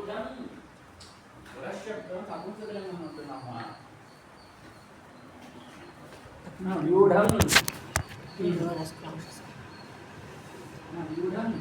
पुरःशब्दं समुद्रं ఉంటున్నామా నా వ్యూఢం నా వ్యూఢం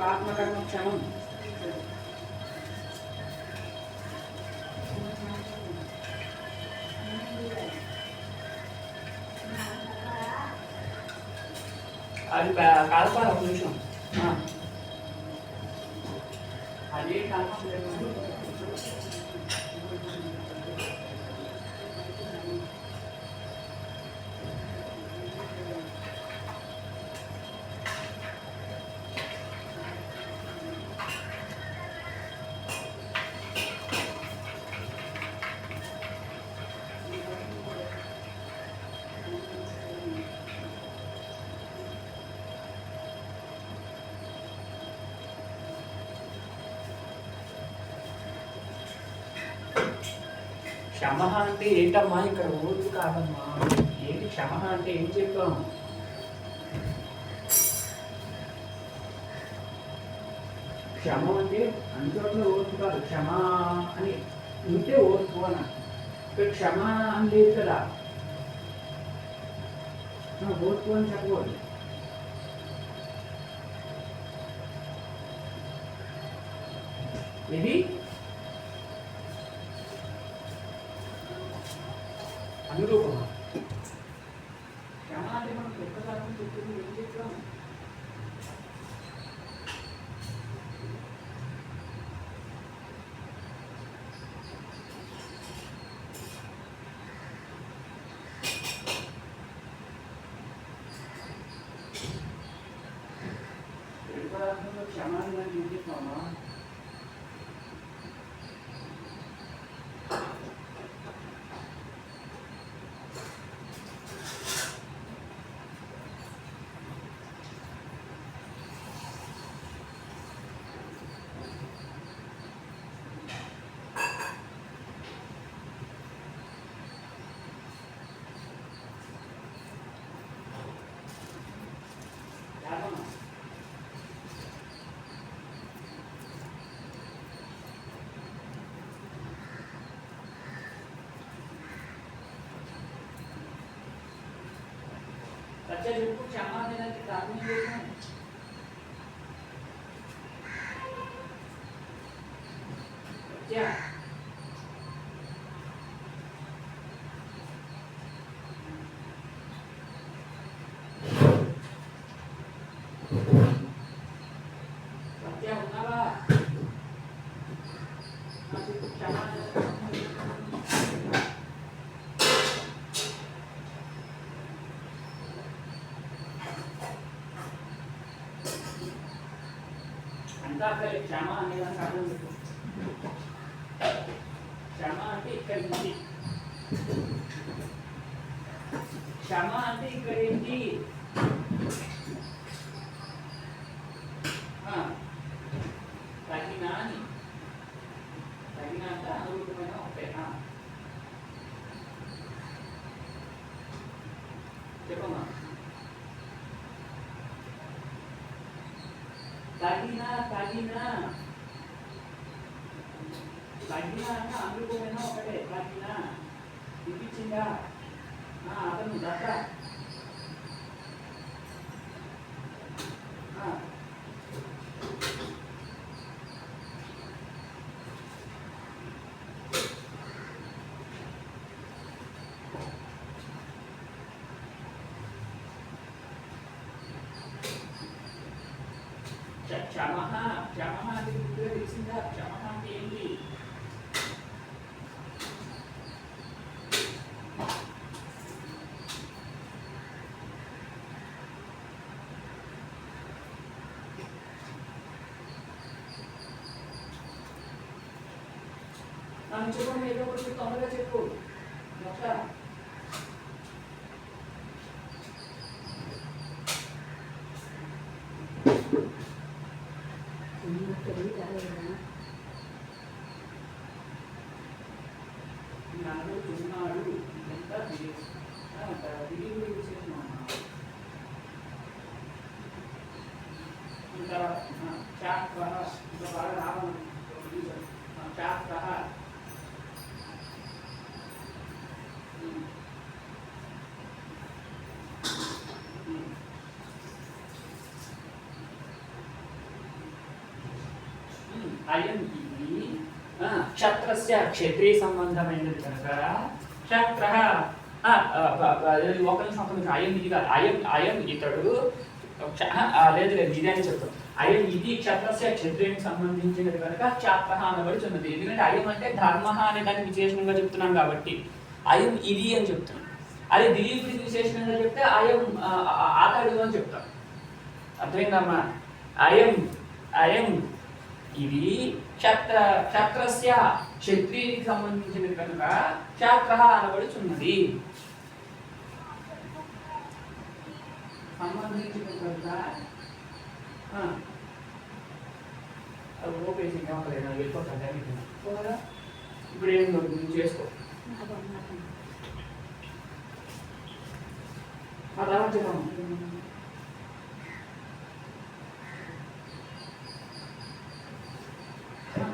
ఆత్మకర్మక్షణం అది కలపాలి ఒక నిమిషం అది కలపలేదు క్షమ అంటే ఏంటమ్మా ఇక్కడ ఓర్పు కాదమ్మా ఏంటి క్షమ అంటే ఏం చెప్పాము క్షమ అంటే అన్ని చోట్ల ఓర్పు కాదు క్షమ అని ఉంటే ఓర్పు అని ఇక్కడ క్షమ అని లేదు కదా ఓర్పు అని చెప్పకూడదు ఇది అనురూపమా క్షమ అంటే మనం ఒక్కసారి చెప్తుంది ఏం చెప్తాం క్షమాన్ని ఏం చెప్తామా సత్య చెప్పు క్షమ అనేదానికి కారణం ఏంటి? సత్య సత్య ఉన్నావా? క్షమ అంతా అక్కడ క్షమ అనేదానికి అర్థం చెప్పు. క్షమ అంటే ఇక్కడ ఉంది. క్షమ అంటే ఇక్కడ ఏంటి? తగిన అని. తగిన అంటే అనురూపమైన ఒకటే. చెప్పమ్మా. తగిన తగిన తగిన అంటే అనురూపమైన ఒకటే. తగిన వినిపించిందా? అతను దత్త క్షమః క్షమః అంటే గుర్తుగా తెలిసిందా? క్షమః అంటే ఏంటి? నన్ను చెప్పండి, ఏదో ఒకటి తొందరగా చెప్పు. మొత్తం నన్ను చున్నాడు ఎంత దిలీపుడు విశేషం ఇంకా శాస్త్ర ఇంకా బాగా రావాలి. శాస్త్ర అయం ఇది క్షత్రస్య క్షత్రియ సంబంధమైనది కనుక క్షత్ర ఒక నిమిషం అయం ఇది కాదు. అయం ఇతడు లేదు లేదు ఇది అని చెప్తాం. అయం ఇది క్షత్రస్య క్షత్రియునికి సంబంధించినది కనుక క్షాత్ర అనబడుచున్నది. ఎందుకంటే అయం అంటే ధర్మ అనే దానికి విశేషంగా చెప్తున్నాం కాబట్టి అయం ఇది అని చెప్తున్నాం. అదే దిలీపుడికి విశేషంగా చెప్తే అయం ఆతడు అని చెప్తాం. అర్థమైందమ్మా? అయం అయం ఇది క్షత్రస్య క్షత్రియునికి సంబంధించినది కనుక క్షాత్ర అనబడుచున్నది. సంబంధించిన కనుక ఓపేసి వెళ్ళిపోతాను. ఇప్పుడు ఏం చేసుకో. అలా చెప్పాము.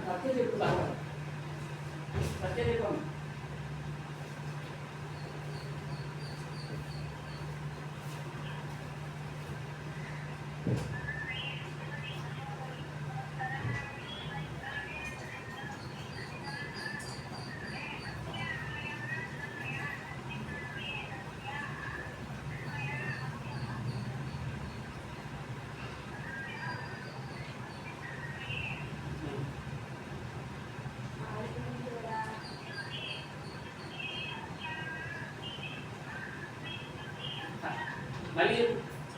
సత్య చెప్తా సత్య చెప్పాము.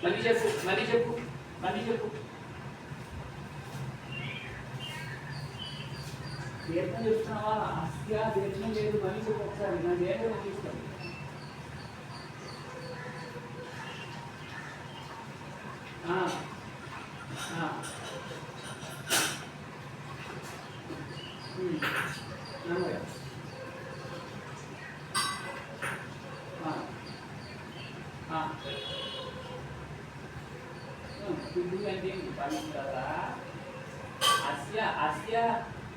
మళ్ళీ చెప్పు మళ్ళీ చెప్పు మళ్ళీ చెప్పు. దీర్ఘం చెప్తున్నావా? అస్య దీర్ఘం లేదు. మళ్ళీ చెప్పు ఒకసారి. నా దీర్ఘం తీసుకోండి.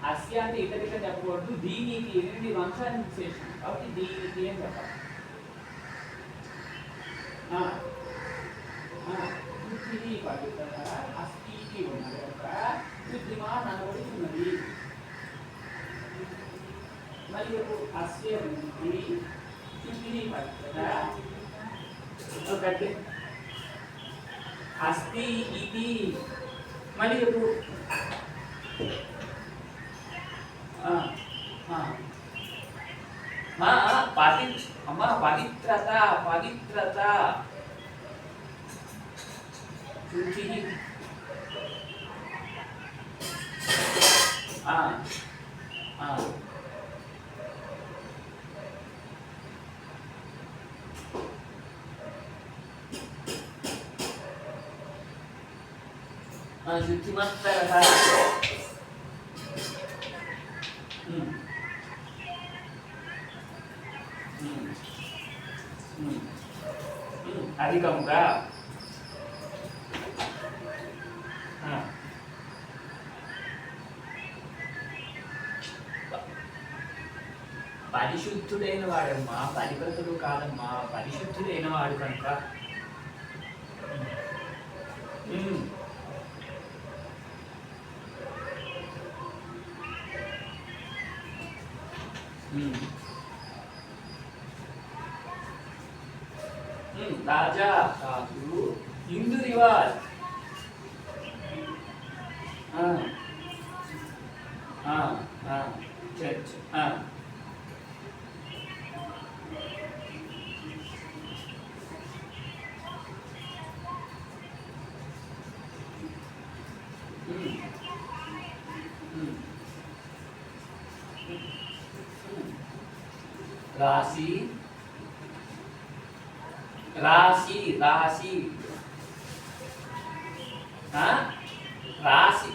అస్య అంటే ఇతరిగా చెప్పకూడదు. దీనికి ఎనిమిది వంశాన్ని విశేషం కాబట్టి దీనికి ఏం చెప్పాలి? శుద్ధిని పవిత్రత అస్థితి ఉన్నది కనుక బుద్ధిమాన్ అనబడుతున్నది. మరియు అస్య బుద్ధి శుద్ధిని పవిత్రత ఒకటి అస్తి ఇది మరియు పవిత్రత పవిత్రత శుద్ధి శుద్ధిమత్తరః అధికముగా పరిశుద్ధుడైన వాడమ్మా, పరిపతుడు కాదమ్మా, పరిశుద్ధుడైన వాడు కనుక రాజా కాదు హిందూ రివాజ్ చర్చ్ రాశి రాశి రాశి రాశి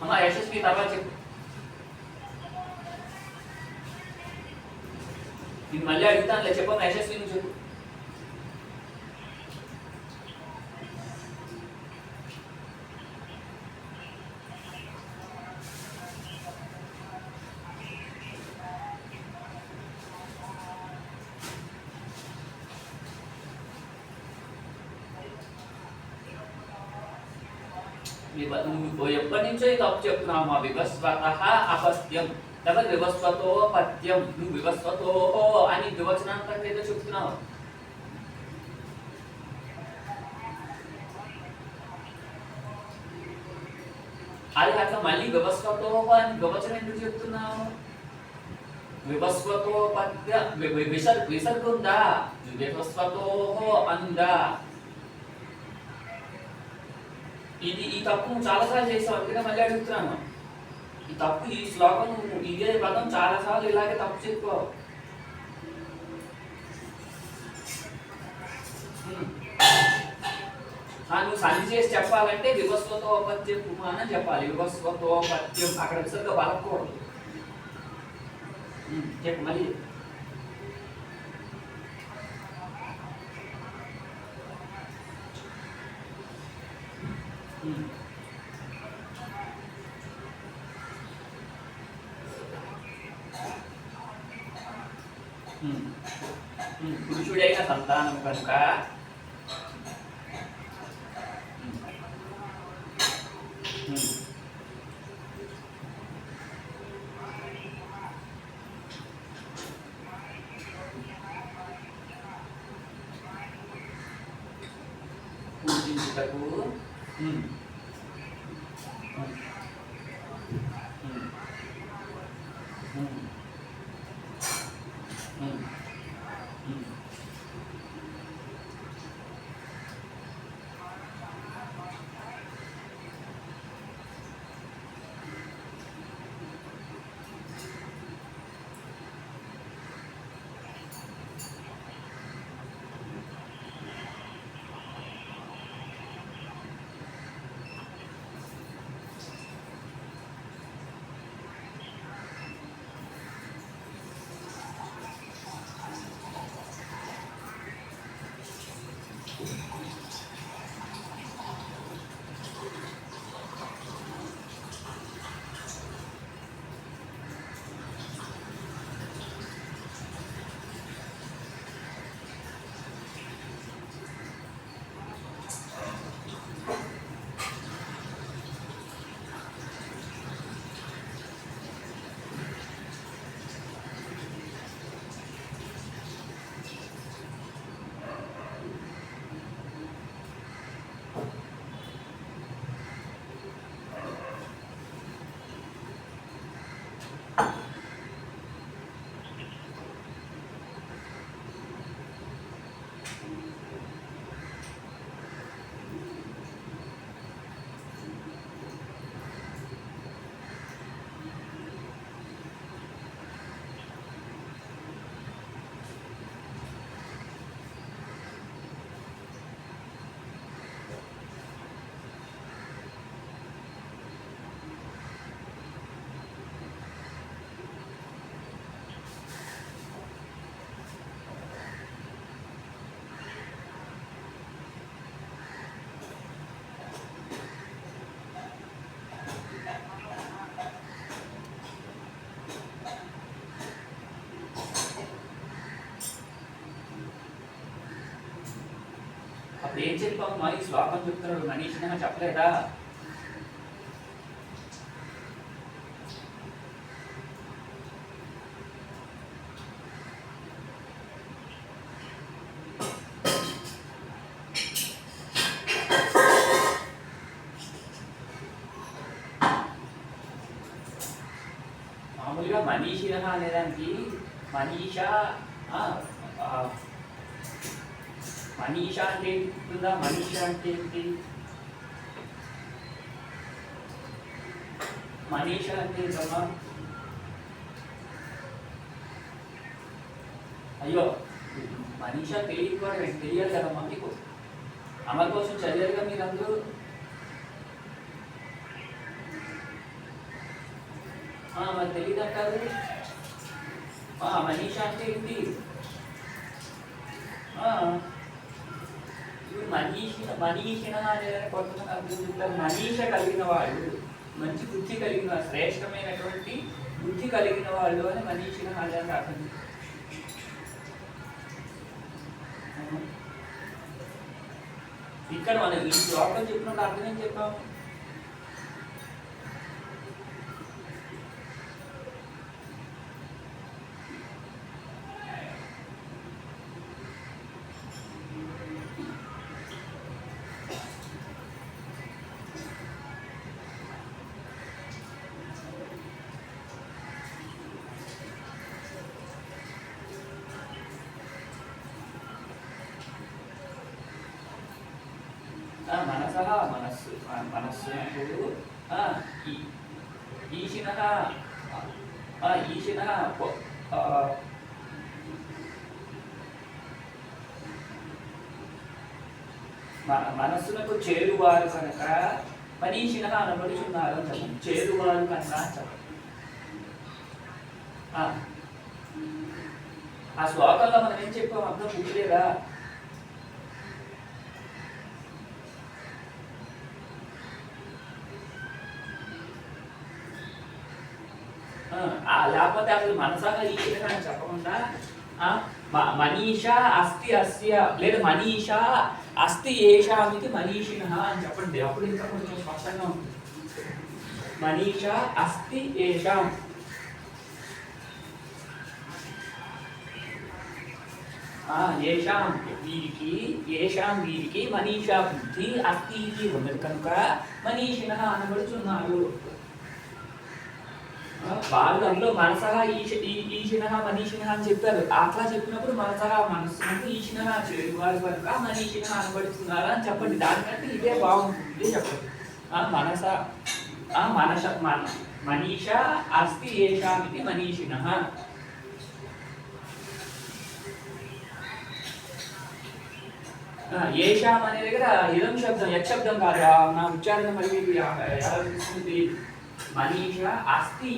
అమ్మా యశస్వి తర్వాత చెప్పు. నేను మళ్ళీ అడుగుతానులే, చెప్పమ్మా యశస్వి నువ్వు చెప్పు. నువ్వు ఎప్పటి నుంచో తప్పు చెప్తున్నావు. మా వివస్వత అపత్యం లేదా వివస్వతో పత్యం, నువ్వు వివస్వతో అని ద్వివచనాంతం ఏదో చెప్తున్నావు. అది అట్లా మళ్ళీ వివస్వతో అని ద్వివచనం ఎందుకు చెప్తున్నావు? వివస్వతో పత్య విసర్గ ఉందా? వివస్వతో అనుందా? ఈ తప్పు నువ్వు చాలాసార్లు చేసావు, అందుకే మళ్ళీ అడుగుతున్నాను. ఈ తప్పు, ఈ శ్లోకం ఇదే పదం చాలాసార్లు ఇలాగే తప్పు చెప్పుకో. నువ్వు సంధి చేసి చెప్పాలంటే వివస్వతోపత్యం అని చెప్పాలి. వివస్వతోపత్యం అక్కడ విసర్గ పలకూడదు. చెప్పు మళ్ళీ. పురుషుడైన సంతానం కనుక పూజించుటకు ఏం చెప్పామమ్మా ఈ శ్లోకం చెప్తున్నాడు మనీషినః చెప్పలేదా? మామూలుగా మనీషినః అనేదానికి మనీషా మనీషా అంటే ఏంటి? మనీషా అంటే ఏంటి? మనీషా అంటే ఏంటమ్మా? అయ్యో మనీషా తెలియాలి కదమ్మా మీకు. అమర్ కోసం చదివారుగా మీరందరూ. మరి తెలియదు అంటారు. మనీషా అంటే ఏంటి? మనీషిన అనేది కొత్తగా అర్థం చెప్తారు. మనీష కలిగిన వాళ్ళు, మంచి బుద్ధి కలిగిన, శ్రేష్టమైనటువంటి బుద్ధి కలిగిన వాళ్ళు అని మనీషిన అనేది అర్థం. ఇక్కడ మనం ఈ శ్లోకం చెప్పినప్పుడు అర్థం ఏం చెప్పాము? మనసః మనస్సు, మనస్సు అప్పుడు ఈశినః ఈశినః మనస్సునకు చేరువారు కనుక మనీషినః అనబడుచున్నారు అని చెప్పండి. చేరువారు కనుక అని చెప్పండి. ఆ శ్లోకంలో మనం ఏం చెప్పాం అర్థం గుర్తులేదా? లేకపోతే అసలు మనసః ఈశినః అని చెప్పకుండా మనీషా అస్తి అస్య లేదా మనీషా అస్తి ఏషామితి మనీషినః అని చెప్పండి. అప్పుడు ఇంకా కొంచెం స్పష్టంగా ఉంటుంది. మనీషా అస్తి ఏషాం, వీరికి మనీషా బుద్ధి అస్తి ఉన్నది కనుక మనీషినః అనబడుచున్నారు. వాళ్ళు అందులో మనసః ఈశినః మనీషినః అని చెప్పారు. అట్లా చెప్పినప్పుడు మనసః మనస్సుకు ఈశినః చేరువారు కనుక మనీషినః అనబడుతున్నారు అని చెప్పండి. దానికంటే ఇదే బాగుంటుంది. ఇదే చెప్పండి. మనీషా అస్తి ఏషామితి మనీషినః. ఏషాం అనే దగ్గర ఇదం శబ్దం, యత్ శబ్దం కాదు. నా ఉచ్చారణ మళ్ళీ ఎలా తెలుస్తుంది? మనీష అస్తి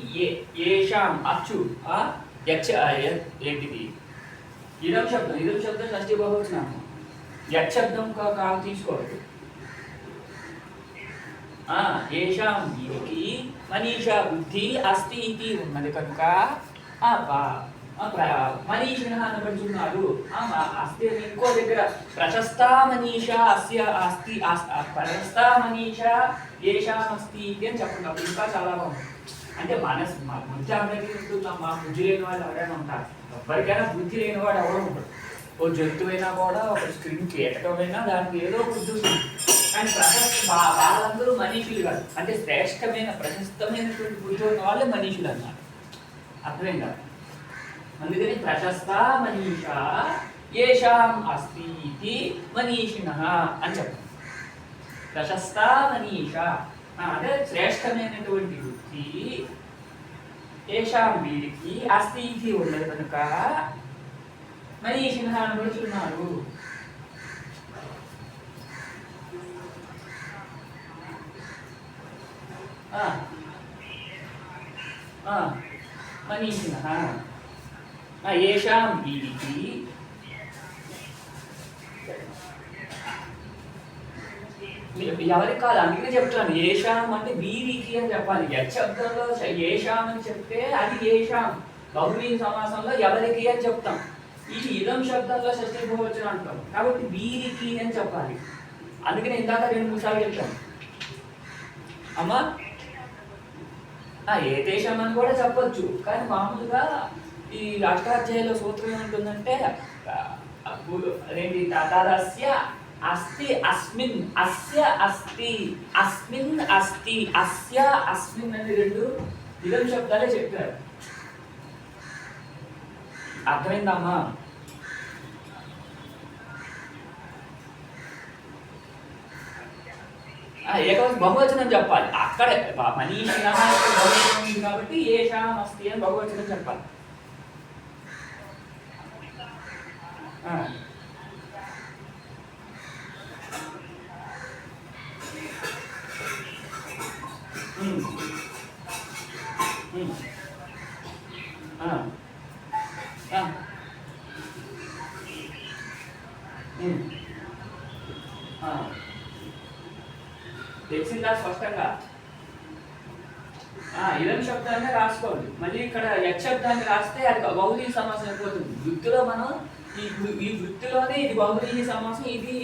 ఏషాం అచ్చు ఏంటిది? ఇదం శబ్దం, ఇదం శబ్దం షష్ఠీ బహువచనం. యత్ శబ్దం కాదు తీసుకోవద్దు. ఏషాం వీరికి మనీషా బుద్ధి అస్తి ఇది ఉన్నది కనుక మనీషినః అనబడుచున్నారు. అస్తి ఇంకో దగ్గర ప్రశస్తా మనీషా అస్య అస్తి, ప్రశస్తా మనీషా ఏషాం అస్తి ఇది అని చెప్పండి. అప్పుడు ఇంకా చాలా బాగుంది. అంటే బుద్ధి అందరికీ ఉంటుందమ్మా. బుద్ధి లేని వాళ్ళు ఎవరైనా ఉంటారు. ఎవరికైనా బుద్ధి లేని వాడు ఎవరు ఉంటాడు. ఓ జంతువైనా కూడా, ఒక స్క్రీన్ కీటకమైనా దానికి ఏదో బుద్ధి ఉంటుంది. కానీ వాళ్ళందరూ మనీషులు కాదు. అంటే శ్రేష్టమైన ప్రశస్తమైనటువంటి బుద్ధి ఉన్న వాళ్ళే మనీషులు అన్నారు. అర్థమైంది కాదు. అందుకని ప్రశస్త మనీషా ఏషాం అస్తి ఇది మనీషినః అని చెప్పండి. ప్రశస్త మనీషా అంటే శ్రేష్టమైనటువంటి బుద్ధి ఏషాం వీరికి అస్తి ఇది ఉన్నది కనుక మనీషినః అనబడుచున్నారు. మనీషినః ఏషాం వీరికి ఎవరికి కాదు. అందుకనే చెప్తాను ఏషాం అంటే వీరికి అని చెప్పాలి. యత్ శబ్దంలో ఏషాం అని చెప్తే అది ఏషాం. బహువ్రీహి సమాసంలో ఎవరికి అని చెప్తాం. ఇది ఇదం శబ్దంలో షష్ఠీ బహువచనం అంటాం. కాబట్టి వీరికి అని చెప్పాలి. అందుకని ఇందాక 2-3 సార్లు చెప్పాను అమ్మా. ఏతేషం అని కూడా చెప్పొచ్చు, కానీ మామూలుగా ఈ అష్టాధ్యాయుల సూత్రం ఏముంటుందంటే అదేంటి తదస్య అస్తి అస్మిన్ అస్య అస్తి అస్మిన్ అస్తి అస్య అస్మిన్ అని 2 ఇదం శబ్దాలే చెప్పారు. అర్థమైందమ్మా? ఏకవచనం బహువచనం చెప్పాలి అక్కడే. మనీషిణ బహువచనం ఉంది కాబట్టి ఏషాం అస్తి అని బహువచనం చెప్పాలి. తెలిసిందా స్పష్టంగా? ఇదం శబ్దాన్ని రాసుకోండి. మళ్ళీ ఇక్కడ యత్ శబ్దాన్ని రాస్తే అది బహుళీ సమాసం అయిపోతుంది. వృత్తిలో మనం ఈ వృత్తిలోనే ఇది బహుళీ సమాసం, ఇది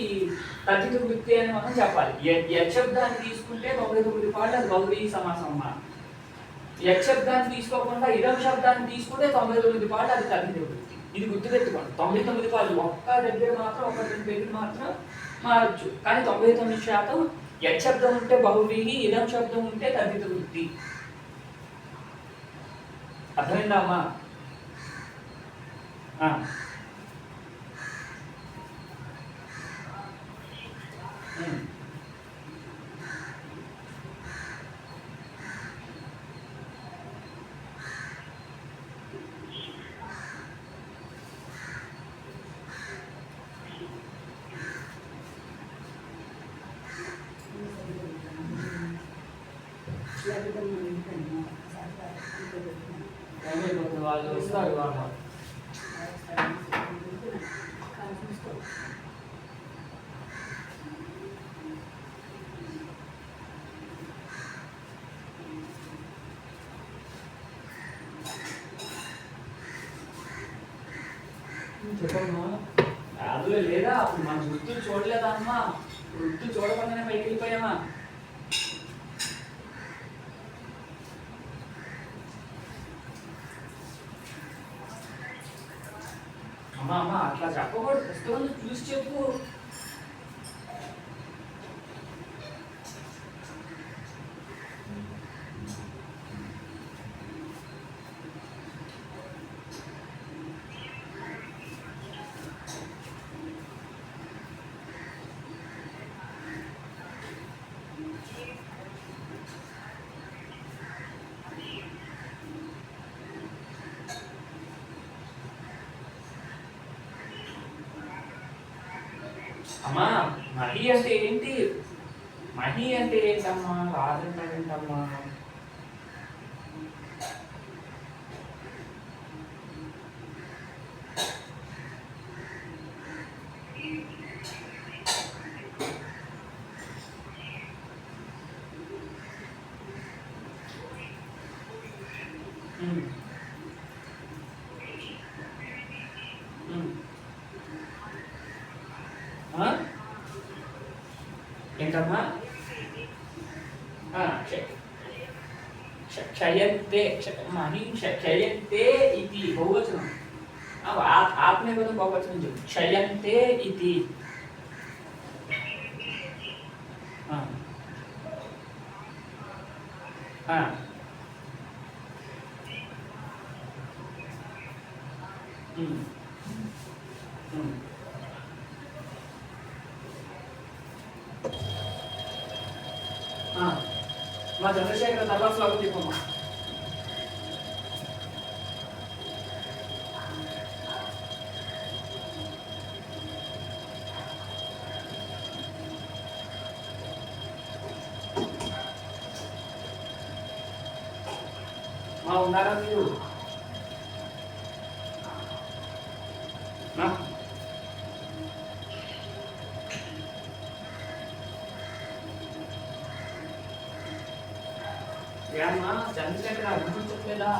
తద్ధిత వృత్తి అని మనం చెప్పాలి. యత్ శబ్దాన్ని తీసుకుంటే బహుళీ వృత్తి అది బహుళీ సమాసం అన్నమాట. యత్ శబ్దాన్ని తీసుకోకుండా ఇదం శబ్దాన్ని తీసుకుంటే 99 పాళ్ళు అది తద్ధిత వృత్తి. ఇది గుర్తుపెట్టుకోండి. 99 పాళ్ళు ఒక్క దగ్గర మాత్రం, ఒక 2 దగ్గర మాత్రం మారచ్చు, కానీ 99% యత్ శబ్దం ఉంటే బహువ్రీహి, ఇదం శబ్దం ఉంటే తద్ధిత వృత్తి. అర్థమైందమ్మా? వాళ్ళు వస్తారు వాళ్ళు చెప్పమ్మా. అదులే లేదా అప్పుడు మన వృత్తులు చూడలేదా అమ్మా? వృత్తులు చూడకుండానే పైకి వెళ్ళిపోయామా? అమ్మా అమ్మా అట్లా చెప్పకూడదు, పుస్తకం చూసి చెప్పు. అమ్మా మహి అంటే ఏంటి? మహి అంటే ఏంటమ్మా? రాజంటావేంటమ్మా? ఏంటమ్మా? క్షయంతే మహి క్షయంతే ఇది బహువచనం. ఆత్మీయపదం బహువచనం చెప్పు. క్షయంతే ఇది. మా చంద్రశేఖర తర్వాత స్వాగతం చెప్పమ్మా. ఉన్నారా మీరు? ఏమన్నా చంద్రశేఖర అనిపించట్లేదా?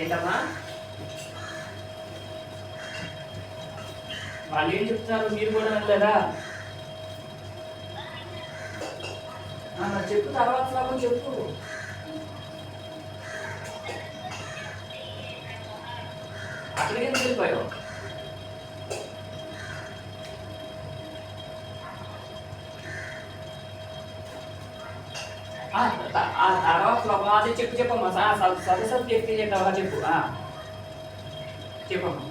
ఏంటమ్మా వాళ్ళు ఏం చెప్తున్నారు, మీరు కూడా అనలేదా? చెప్పు, తర్వాత శ్లోకం చెప్పు. అక్కడికి ఎందుకు వెళ్ళిపోయావు? తర్వాత శ్లోకం అదే చెప్పమ్మా. సదసత్ వ్యక్తి ఏంటవా చెప్పు, చెప్పమ్మా.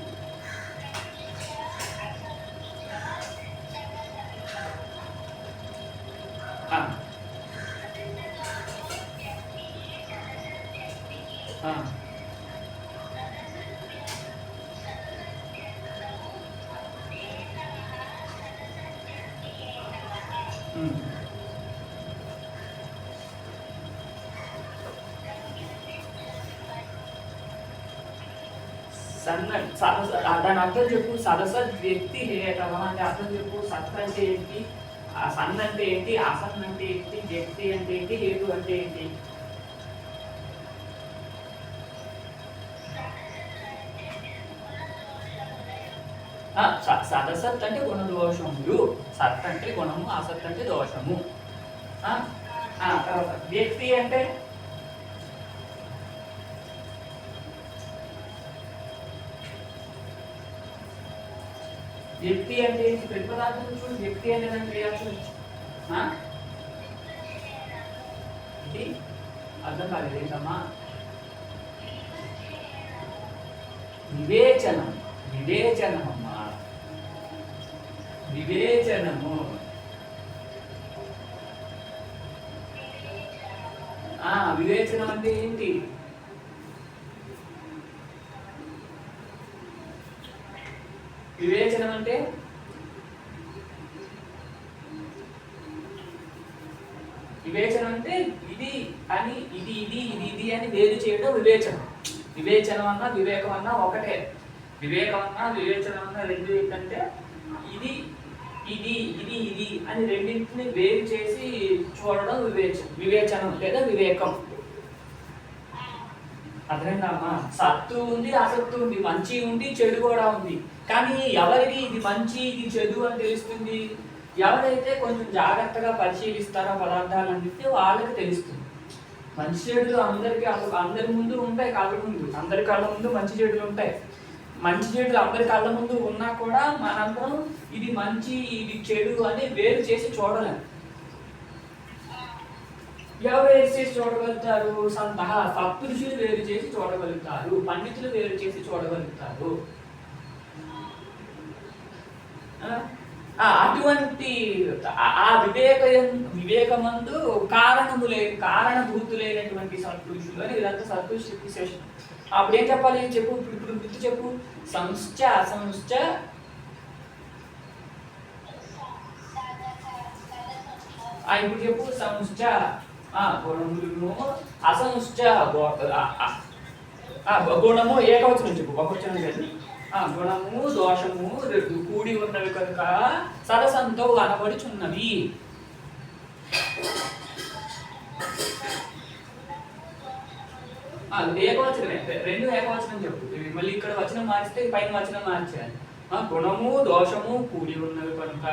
దాని అర్థం చెప్పు. సదసత్ వ్యక్తి హేతవ అంటే అర్థం చెప్పు. సత్ అంటే ఏంటి, సన్ అంటే ఏంటి, అసన్ అంటే ఏంటి, వ్యక్తి అంటే ఏంటి, హేతు అంటే ఏంటి? సదసత్ అంటే గుణదోషములు, సత్ అంటే గుణము, అసత్ అంటే దోషము. వ్యక్తి అంటే వ్యక్తి అంటే ప్రతిపదార్థం చూడు. వ్యక్తి అంటే దాని క్రియాచూడు. ఇది అర్థం కాలేదు ఏంటమ్మా? వివేచనం, వివేచనమమ్మా, వివేచనము. వివేచనం అంటే ఏంటి? వివేచనం అంటే వివేచనం అంటే ఇది అని ఇది ఇది ఇది ఇది అని వేరు చేయడం వివేచనం. వివేచనం అన్నా వివేకం అన్నా ఒకటే. వివేకం అన్నా వివేచనం అన్నా రెండు ఏంటంటే ఇది ఇది ఇది ఇది అని రెండింటిని వేరు చేసి చూడడం వివేచనం లేదా వివేకం. అర్థమైందమ్మా? సత్తు ఉంది, అసత్తు ఉంది, మంచి ఉంది, చెడు కూడా ఉంది. కానీ ఎవరికి ఇది మంచి ఇది చెడు అని తెలుస్తుంది? ఎవరైతే కొంచెం జాగ్రత్తగా పరిశీలిస్తారో పదార్థాలన్నింటినీ వాళ్ళకి తెలుస్తుంది. మంచి చెడులు అందరి ముందు ఉంటాయి, కళ్ళ ముందు, అందరి కళ్ళ ముందు మంచి చెడులు ఉంటాయి. మంచి చెడులు అందరి కళ్ళ ముందు ఉన్నా కూడా మనందరం ఇది మంచి ఇది చెడు అని వేరు చేసి చూడలేం. ఎవరు వేరు చేసి చూడగలుగుతారు? సత్పురుషులు వేరు చేసి చూడగలుగుతారు, పండితులు వేరు చేసి చూడగలుగుతారు. అటువంటి ఆ వివేకమందు కారణభూతులైనటువంటి సత్పురుషులు అని ఇదంతా సత్పురుష విశేషం. అప్పుడు ఏం చెప్పాలి చెప్పు, ఇప్పుడు గుర్తు చెప్పు. సంశ్చ అసంశ్చ ఇప్పుడు చెప్పు. సంశ్చ గుణములను, అసంశ్చ గుణము ఏకవచనం చెప్పు, బహువచనం చెప్పు. గుణము దోషము రెండు కూడి ఉన్నవి కనుక సదసంతో అనబడుచున్నవి. ఏకవచనమే, రెండు ఏకవచనం చెప్పు. మళ్ళీ ఇక్కడ వచనం మార్చితే పైన వచనం మార్చాలి. గుణము దోషము కూడి ఉన్నవి కనుక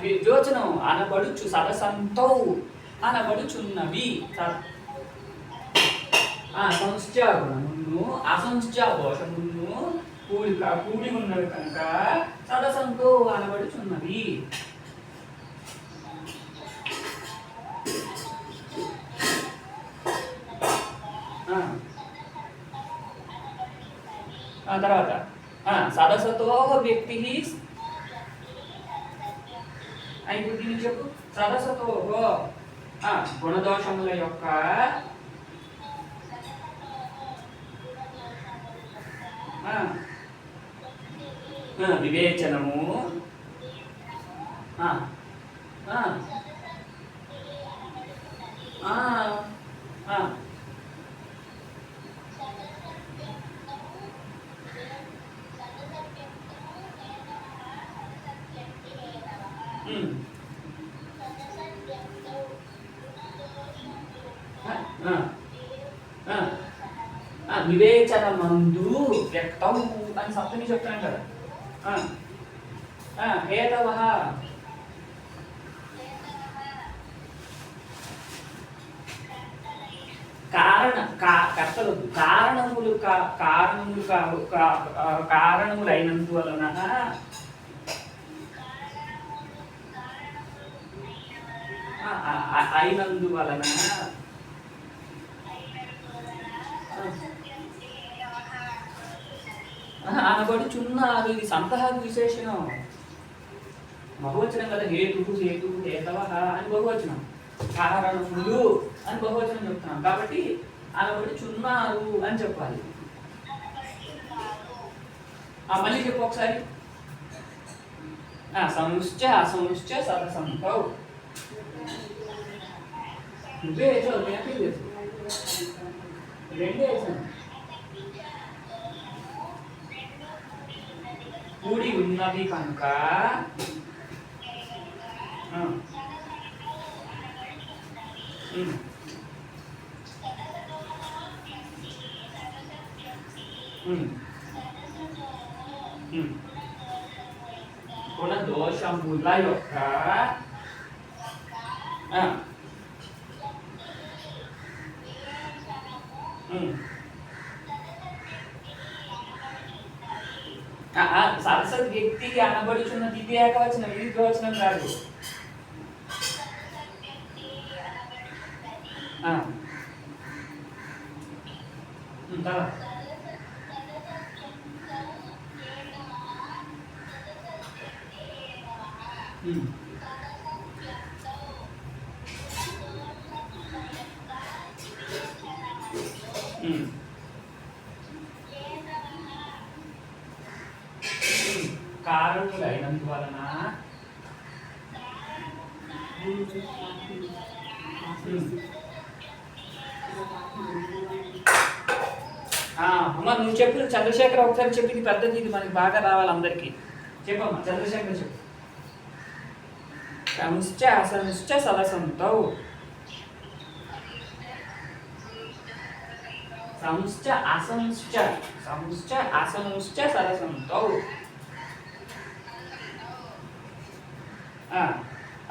వివేచనం అనబడుచు సదసంతో అనబడుచున్నవి. సంశ్చ గుణమును అసంశ్చ దోషమును కూడి ఉన్నవి కనుక సదసంతో అనబడుచున్నవి. తర్వాత సదసతో వ్యక్తి ఇప్పుడు దీన్ని చెప్పు. సదసతో గుణదోషముల యొక్క వివేచనము వివేచనమందు వ్యక్తం అని సప్తమి చెప్తున్నాం కదా. హేతవ కర్తలు కారణములైనందువలన అయినందువలన అనబడుచున్నారు. ఇది సంతహాకు విశేషణం, బహువచనం కదా. హేతు హేతు హేతవ అని బహువచనం, కారణములు అని బహువచనం చెప్తున్నాం కాబట్టి అనబడుచున్నారు అని చెప్పాలి. మళ్ళీ చెప్పు ఒకసారి. సంశ్చ అసంశ్చ సదసంతౌ. నువ్వే వేసావు, నేను వేసాను, రెండే వేసాను. కూడి ఉన్నది కనుక గుణదోషముల యొక్క సరస్వతి వ్యక్తికి అనబడుచున్న ద్వితీయ ఏకవచనం, ఇది ద్వివచనం కాదు. కారణములైనందువలన అమ్మ నువ్వు చెప్పు. చంద్రశేఖర్ ఒకసారి చెప్పింది పెద్దది, ఇది మనకి బాగా రావాలి అందరికీ. చెప్పమ్మా చంద్రశేఖర్ చెప్పు. సంశ్చ అసంశ్చ సదసంతౌ. సంశ్చ అసంశ్చ సంశ్చ అసంశ్చ సదసంతౌ.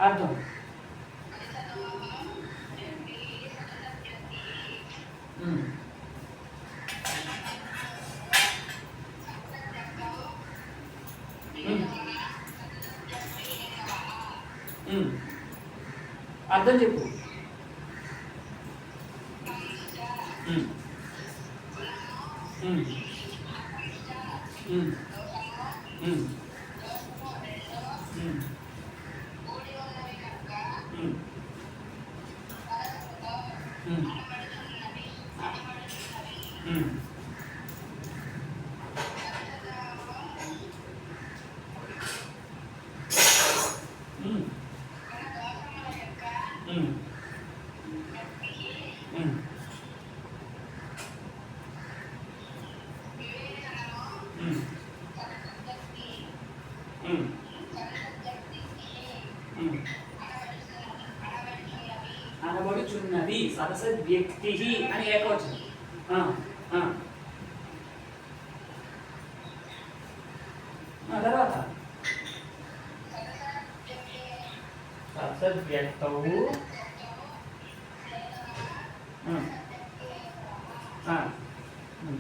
అర్థం అర్థం చెప్పు. అనబడుచున్నది సదసద్ వ్యక్తి అని ఏకవచనం. తర్వాత సదసద్ వ్యక్తవు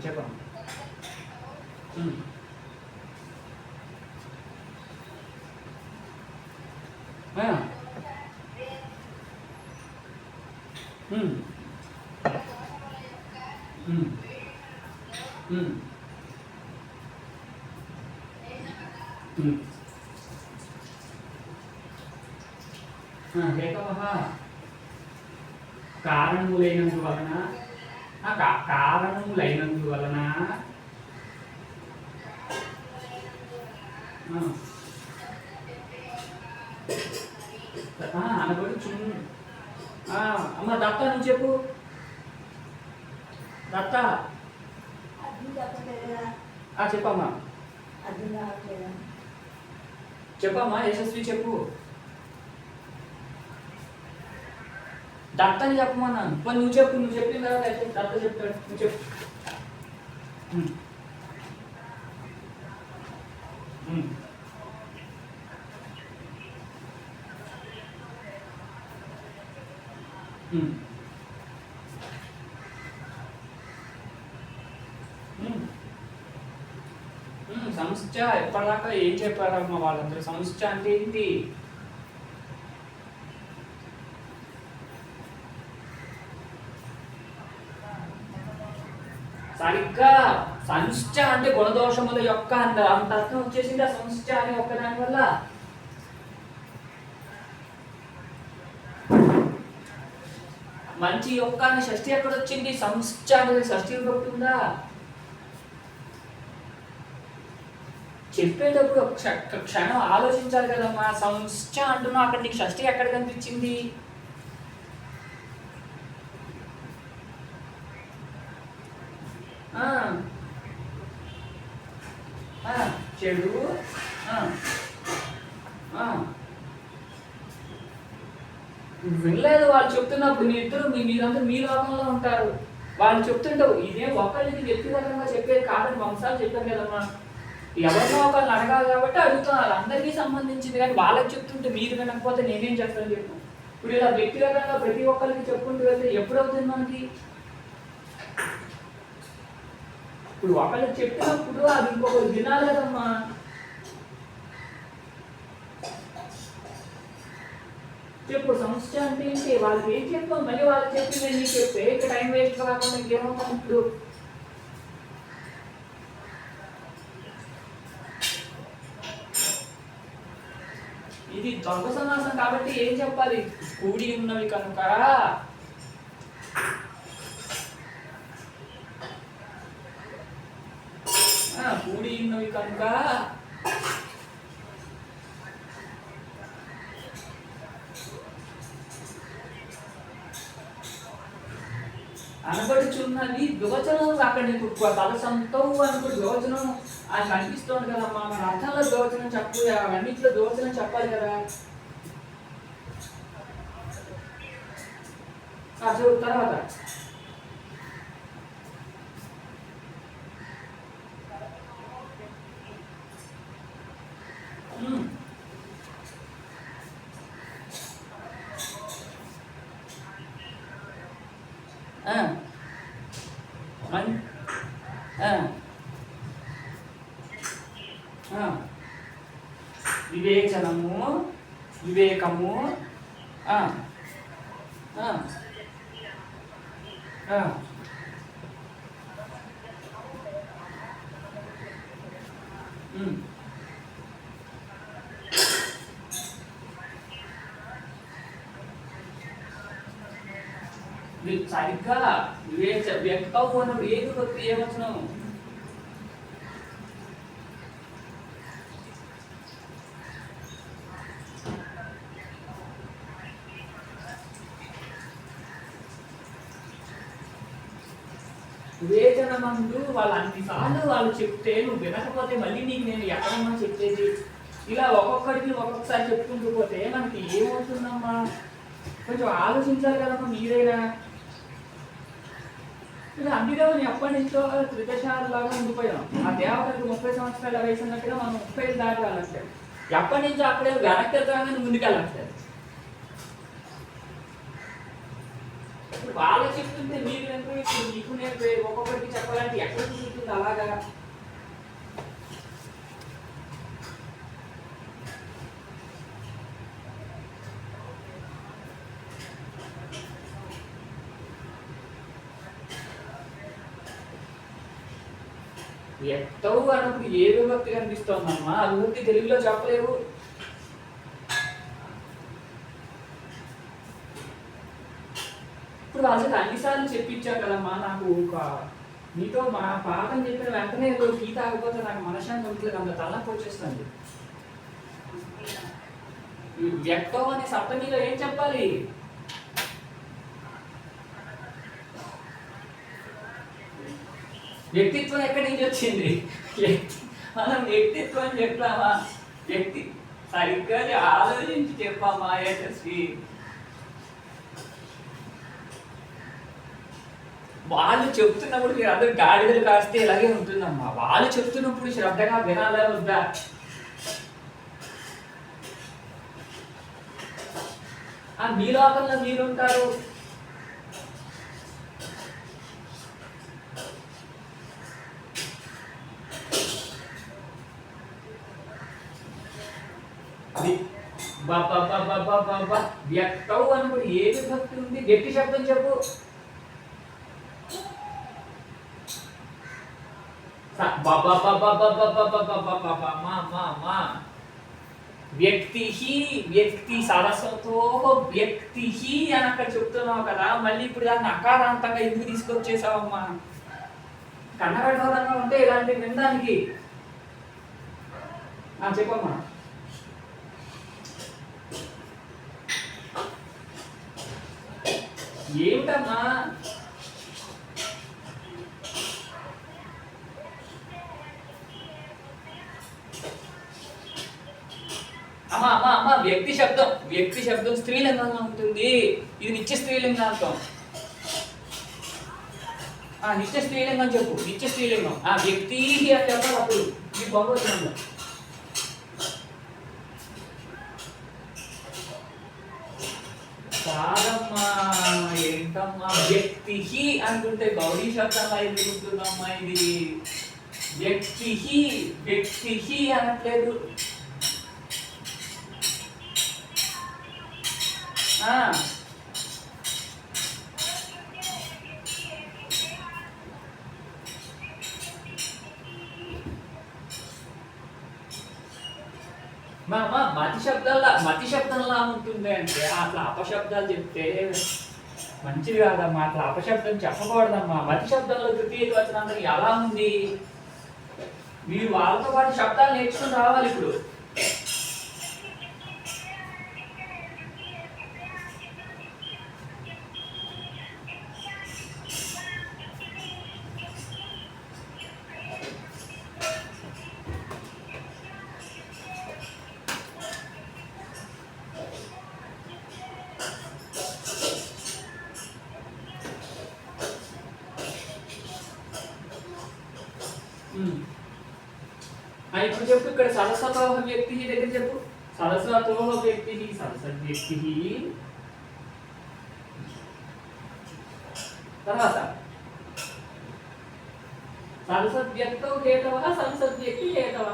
చెప్పండి. కారణములైనందువలన కారణములైనందువలన అనబడుచు. అమ్మ దత్త నువ్వు చెప్పు. దత్త చెప్పమ్మా. చెప్పమ్మా యశస్వి చెప్పు. దత్తని చెప్పమన్నాను. మరి నువ్వు చెప్పు, నువ్వు చెప్పిన తర్వాత అయితే దత్త చెప్తాడు. నువ్వు చెప్పు. ఉమ్. ఉమ్. ఉమ్. ఉమ్. సంస్థ ఎప్పటిదాకా ఏం చెప్పారమ్మా వాళ్ళందరూ? సంస్థ అంటే ఏంటి? సరిగ్గా సంస్థ అంటే గుణదోషముల యొక్క అంత అర్థం వచ్చేసింది ఆ సంస్థ అనే ఒక్కదాని వల్ల. మంచి యొక్క అని షష్ఠి ఎక్కడ వచ్చింది? సంస్థ అనేది షష్ఠి విభక్తి ఉందా? చెప్పేటప్పుడు ఒక క్షణం ఆలోచించాలి కదమ్మా. సంస్థ అంటున్నా, అక్కడ నీకు షష్ఠి ఎక్కడ కనిపించింది? చెడు వినలేదు వాళ్ళు చెప్తున్నప్పుడు. మీ ఇద్దరు మీరందరూ మీ లోకంలో ఉంటారు. వాళ్ళు చెప్తుంటావు. ఇదేం ఒకళ్ళకి వ్యక్తిగతంగా చెప్పేది కాదని వంశాలు చెప్పారు కదమ్మా. ఎవరినో ఒకళ్ళని అడగాలి కాబట్టి అడుగుతున్నారు. అందరికీ సంబంధించింది. కానీ వాళ్ళకి చెప్తుంటే మీరు వినకపోతే నేనేం చేస్తాను చెప్పు. ఇప్పుడు ఇలా వ్యక్తిగతంగా ప్రతి ఒక్కరికి చెప్పుకుంటూ వెళ్తే ఎప్పుడవుతుంది మనకి? ఇప్పుడు ఒకళ్ళకి చెప్పినప్పుడు అది ఇంకొకరు వినాలి కదమ్మా. చెప్పు సంస్థ అంటే ఏంటి? వాళ్ళకి ఏం చెప్తాం? మళ్ళీ వాళ్ళకి చెప్పి నేను నీకు చెప్తే ఇక టైం వేస్ట్ కాకుండా ఇంకేమవుతాం? ఇప్పుడు ఇది ద్వంద్వ సమాసం కాబట్టి ఏం చెప్పాలి? కూడి ఉన్నవి కనుక కూడి ఉన్నవి కనుక అనబడుచున్నది వివచనం. అక్కడ నీకు పదసంతం అనుకుడు వివచనం అది కనిపిస్తుంది కదమ్మా. మన అర్థంలో వివచనం చెప్పు, అన్నింటిలో వివచనం చెప్పాలి కదా. తర్వాత వివేచనము, వివేకము, సరిగ్గా వ్యక్తం ఉన్నప్పుడు ఏది కొత్త ఏమొచ్చును? వివేచన మందు వాళ్ళు అన్నిసార్లు వాళ్ళు చెప్తే నువ్వు వినకపోతే మళ్ళీ నీకు నేను ఎక్కడమ్మా చెప్పేది? ఇలా ఒక్కొక్కడికి ఒక్కొక్కసారి చెప్పుకుంటూ పోతే మనకి ఏమవుతుందమ్మా? కొంచెం ఆలోచించాలి కదమ్మా మీరైనా. అందుకే ఎప్పటి నుంచో త్రిదశాలాగా ఉండిపోయాం. ఆ దేవతలకు 30 సంవత్సరాల వయసు ఉన్నట్టుగా మనం 30 దాటి వెళ్ళట్లేదు. ఎప్పటి నుంచో అక్కడే వెనక్కి వెళ్తామని ముందుకెళ్ళట్లేదు. వాళ్ళకి చెప్తుంటే మీరు ఇప్పుడు నీకు నేను ఒక్కొక్కరికి చెప్పాలంటే ఎక్కడ చూస్తుంది అలాగా? వ్యక్తవు అన్నప్పుడు ఏ విభక్తి కనిపిస్తోందమ్మా? ఆ విభక్తి తెలుగులో చెప్పలేవు. ఇప్పుడు వాళ్ళకి అన్నిసార్లు చెప్పించావు కదమ్మా. నాకు నీతో మా పాఠం చెప్పిన వెంటనే టీ తాగకపోతే నాకు మనశ్శాంతి ఉంటుంది, అంత తలనొప్పి వచ్చేస్తుంది. వ్యక్తం అనే సప్తమిలో ఏం చెప్పాలి? వ్యక్తిత్వం ఎక్కడి నుంచి వచ్చింది? మనం వ్యక్తిత్వం చెప్తామా? వ్యక్తి సరిగ్గా ఆలోచించి చెప్పామా యశస్వి? వాళ్ళు చెప్తున్నప్పుడు మీరు అందరూ గాడిదలు కాస్తే ఇలాగే ఉంటుందమ్మా. వాళ్ళు చెప్తున్నప్పుడు శ్రద్ధగా వినాలా వద్దా? మీ లోకంలో మీరుంటారు. వ్యక్తవు అనుకుని ఏ విభక్తి ఉంది? వ్యక్తి శబ్దం చెప్పు. వ్యక్తి వ్యక్తి సరస్వతో వ్యక్తి అని అక్కడ చెప్తున్నావు కదా, మళ్ళీ ఇప్పుడు దాన్ని అకారాంతంగా ఎందుకు తీసుకొచ్చేసావమ్మా? కన్నడ ఉంటే ఇలాంటివి వినడానికి. చెప్పమ్మా. ఏమిటమ్మా? అమ్మా అమ్మా అమ్మా వ్యక్తి శబ్దం స్త్రీలింగంగా ఉంటుంది. ఇది నిత్య స్త్రీలింగాంతం. నిత్య స్త్రీలింగం చెప్పు. నిత్య స్త్రీలింగం వ్యక్తి అని చెప్పాలి. అప్పుడు ఇది బహువచనంలో. కాదమ్మా, ఏంటమ్మా వ్యక్తి అనుకుంటే గౌరీ శబ్దంగా ఎదుగుతుందమ్మా. ఇది వ్యక్తి అనట్లేదు. మతి శబ్దంలా ఉంటుంది అంటే అట్లా అపశబ్దాలు చెప్తే మంచిది కాదమ్మా. అట్లా అపశబ్దం చెప్పకూడదమ్మా. మతి శబ్దంలో తృతీయ వచనాంతం ఎలా ఉంది? మీరు వాళ్ళతో పాటు శబ్దాలు నేర్చుకుని రావాలి. ఇప్పుడు ఇప్పుడు చెప్పు. ఇక్కడ సరస్వతోహ వ్యక్తి దగ్గర చెప్పు. సరస్వతోహ వ్యక్తి సరస్వత్ వ్యక్తి. తర్వాత సరస్వత్ వ్యక్తౌ హేతవ సరస్వత్ వ్యక్తి హేతవ.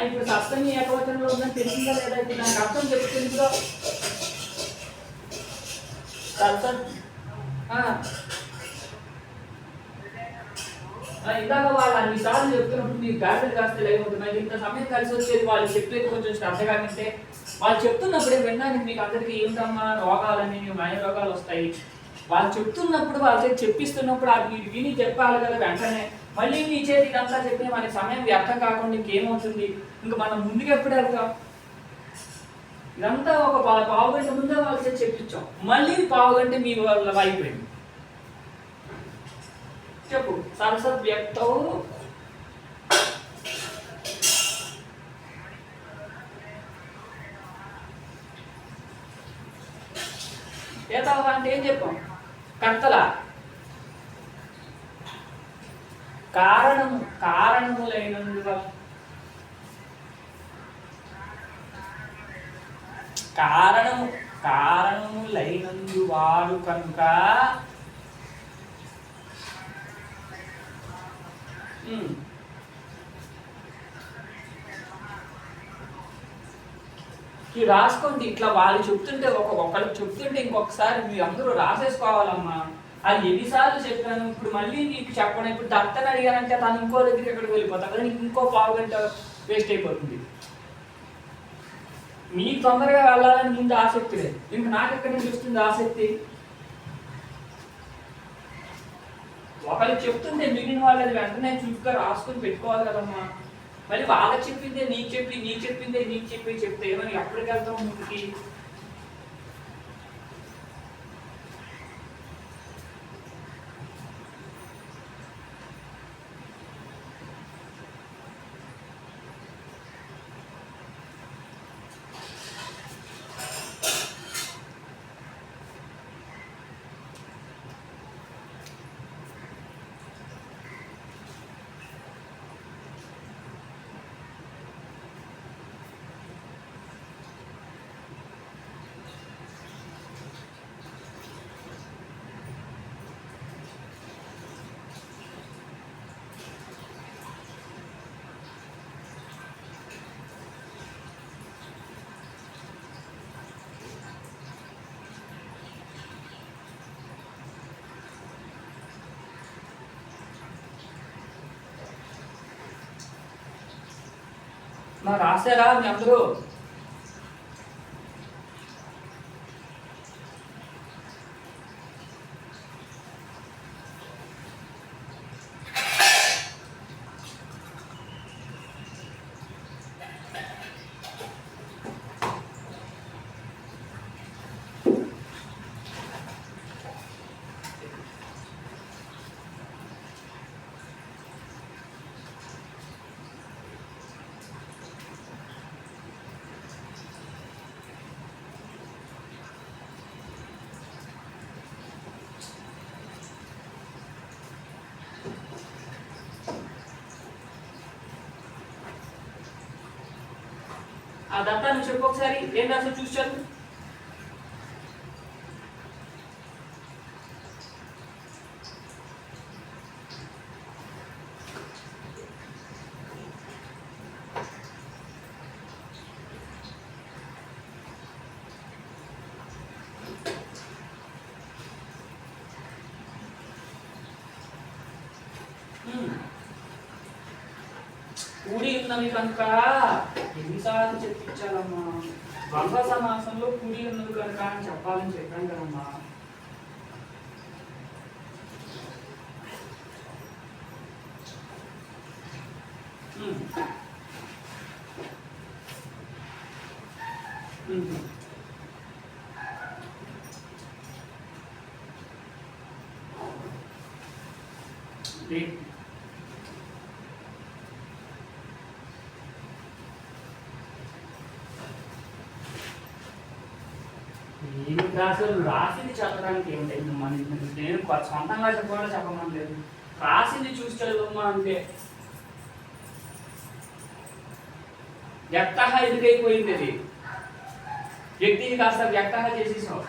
ఇప్పుడు సప్తమి ఏకవచనంలో ఉందని తెలిసిందా లేదా? ఇప్పుడు నాకు అర్థం చెప్తుంది. ఇప్పుడు ఇందాక వాళ్ళు అన్నిసార్లు చెప్తున్నప్పుడు మీకు గాడిదలు కాస్తే లేకపోతే ఇంత సమయం కలిసి వచ్చేది. వాళ్ళు చెప్పేది కొంచెం శ్రద్ధగా వింటే, వాళ్ళు చెప్తున్నప్పుడే వినడానికి మీకు అందరికీ ఏమిటమ్మా రోగాలని మాయ రోగాలు వస్తాయి. వాళ్ళు చెప్తున్నప్పుడు వాళ్ళ చేతి చెప్పిస్తున్నప్పుడు అది మీరు విని చెప్పాలి కదా వెంటనే. మళ్ళీ మీ చేతి ఇదంతా చెప్పి మనకి సమయం వ్యర్థం కాకుండా ఇంకేమవుతుంది? ఇంకా మనం ముందుకు ఎప్పుడు వెళ్తాం? ఇదంతా ఒక పావు గంట ముందే వాళ్ళ చేతి చెప్పించాం. మళ్ళీ పావు గంట మీ వాళ్ళ అయిపోయింది. చెప్పు. సరస్వత్ వ్యక్తౌ ఏతవ అంటే ఏం చెప్పాం? కర్తల కారణములైనందువల్ల కారణములైనందువాడు కనుక రాసుకోండి. ఇట్లా వాళ్ళు చెప్తుంటే ఒకళ్ళు చెప్తుంటే ఇంకొకసారి మీరు అందరూ రాసేసుకోవాలమ్మా. అది ఎన్నిసార్లు చెప్పాను. ఇప్పుడు మళ్ళీ నీకు చెప్పడం. ఇప్పుడు దత్తని అడిగానంటే తను ఇంకో దగ్గరికి ఎక్కడికి వెళ్ళిపోతాను కదా, నీకు ఇంకో పావు గంట వేస్ట్ అయిపోతుంది. మీకు తొందరగా వెళ్ళాలని ముందు ఆసక్తి లేదు. ఇంక నాకు ఎక్కడి నుంచి వస్తుంది ఆసక్తి? ఒకళ్ళు చెప్తుంటే మిగిలిన వాళ్ళది వెంటనే చుట్టుగా రాసుకొని పెట్టుకోవాలి కదమ్మా. మళ్ళీ వాళ్ళకి చెప్పిందే నీకు చెప్పిందే నీకు చెప్తే ఏమని ఎక్కడికి వెళ్తాం ముందుకి? మా రాశారా మీ అందరూ? ఆ దత్తా నువ్వు చెప్పు ఒకసారి ఏం రాసో చూసి చదువు. కూడి ఉన్నవి కనుక ఎన్నిసార్లు చెప్పించాలమ్మా? ద్వంద్వ సమాసంలో కూడి ఉన్నది కనుక అని చెప్పాలని చెప్పాను కదమ్మా. అసలు రాసింది చదవడానికి ఏమిటి? నేను సొంతంగా చెప్పాలో చెప్పమని లేదు, రాసింది చూసి చదవమ్మా అంటే. వ్యక్త ఎందుకైపోయింది? అది వ్యక్తిని కాస్త వ్యక్త చేసేసావు.